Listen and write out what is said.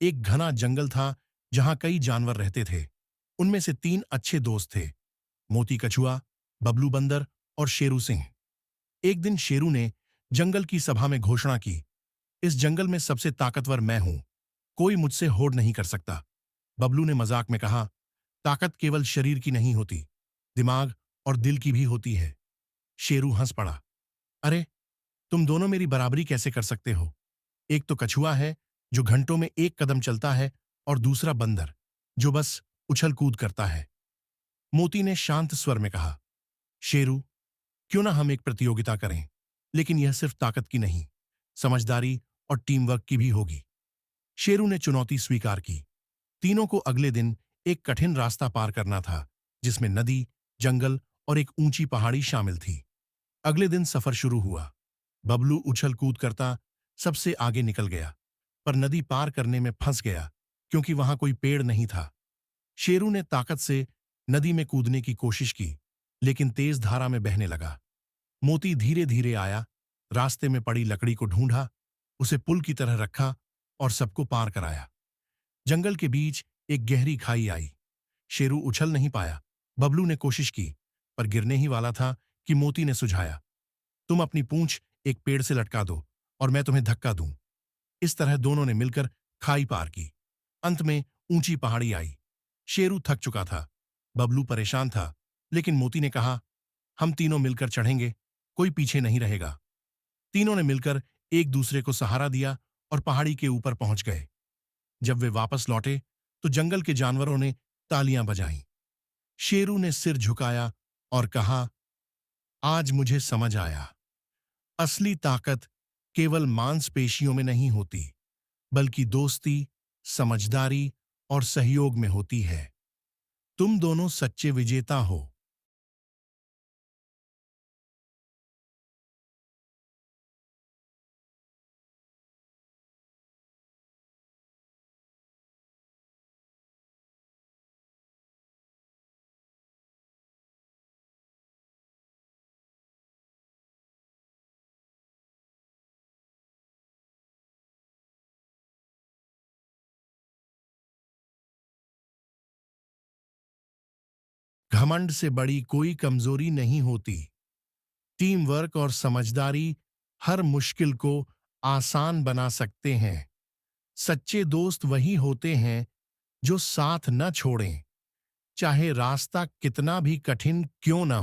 एक घना जंगल था जहां कई जानवर रहते थे। उनमें से तीन अच्छे दोस्त थे, मोती कछुआ, बबलू बंदर और शेरू सिंह। एक दिन शेरू ने जंगल की सभा में घोषणा की, इस जंगल में सबसे ताकतवर मैं हूं, कोई मुझसे होड़ नहीं कर सकता। बबलू ने मजाक में कहा, ताकत केवल शरीर की नहीं होती, दिमाग और दिल की भी होती है। शेरू हंस पड़ा, अरे तुम दोनों मेरी बराबरी कैसे कर सकते हो? एक तो कछुआ है जो घंटों में एक कदम चलता है, और दूसरा बंदर जो बस उछल कूद करता है। मोती ने शांत स्वर में कहा, शेरू, क्यों ना हम एक प्रतियोगिता करें, लेकिन यह सिर्फ ताकत की नहीं, समझदारी और टीम वर्क की भी होगी। शेरू ने चुनौती स्वीकार की। तीनों को अगले दिन एक कठिन रास्ता पार करना था, जिसमें नदी, जंगल और एक ऊंची पहाड़ी शामिल थी। अगले दिन सफर शुरू हुआ। बबलू उछल कूद करता सबसे आगे निकल गया, पर नदी पार करने में फंस गया क्योंकि वहां कोई पेड़ नहीं था। शेरू ने ताकत से नदी में कूदने की कोशिश की, लेकिन तेज धारा में बहने लगा। मोती धीरे धीरे आया, रास्ते में पड़ी लकड़ी को ढूंढा, उसे पुल की तरह रखा और सबको पार कराया। जंगल के बीच एक गहरी खाई आई। शेरू उछल नहीं पाया। बबलू ने कोशिश की, पर गिरने ही वाला था कि मोती ने सुझाया, तुम अपनी पूंछ एक पेड़ से लटका दो और मैं तुम्हें धक्का दूं। इस तरह दोनों ने मिलकर खाई पार की। अंत में ऊंची पहाड़ी आई। शेरू थक चुका था, बबलू परेशान था, लेकिन मोती ने कहा, हम तीनों मिलकर चढ़ेंगे, कोई पीछे नहीं रहेगा। तीनों ने मिलकर एक दूसरे को सहारा दिया और पहाड़ी के ऊपर पहुंच गए। जब वे वापस लौटे तो जंगल के जानवरों ने तालियां बजाईं। शेरू ने सिर झुकाया और कहा, आज मुझे समझ आया, असली ताकत केवल मांसपेशियों में नहीं होती, बल्कि दोस्ती, समझदारी और सहयोग में होती है। तुम दोनों सच्चे विजेता हो। घमंड से बड़ी कोई कमजोरी नहीं होती। टीम वर्क और समझदारी हर मुश्किल को आसान बना सकते हैं। सच्चे दोस्त वही होते हैं जो साथ न छोड़ें, चाहे रास्ता कितना भी कठिन क्यों न हो।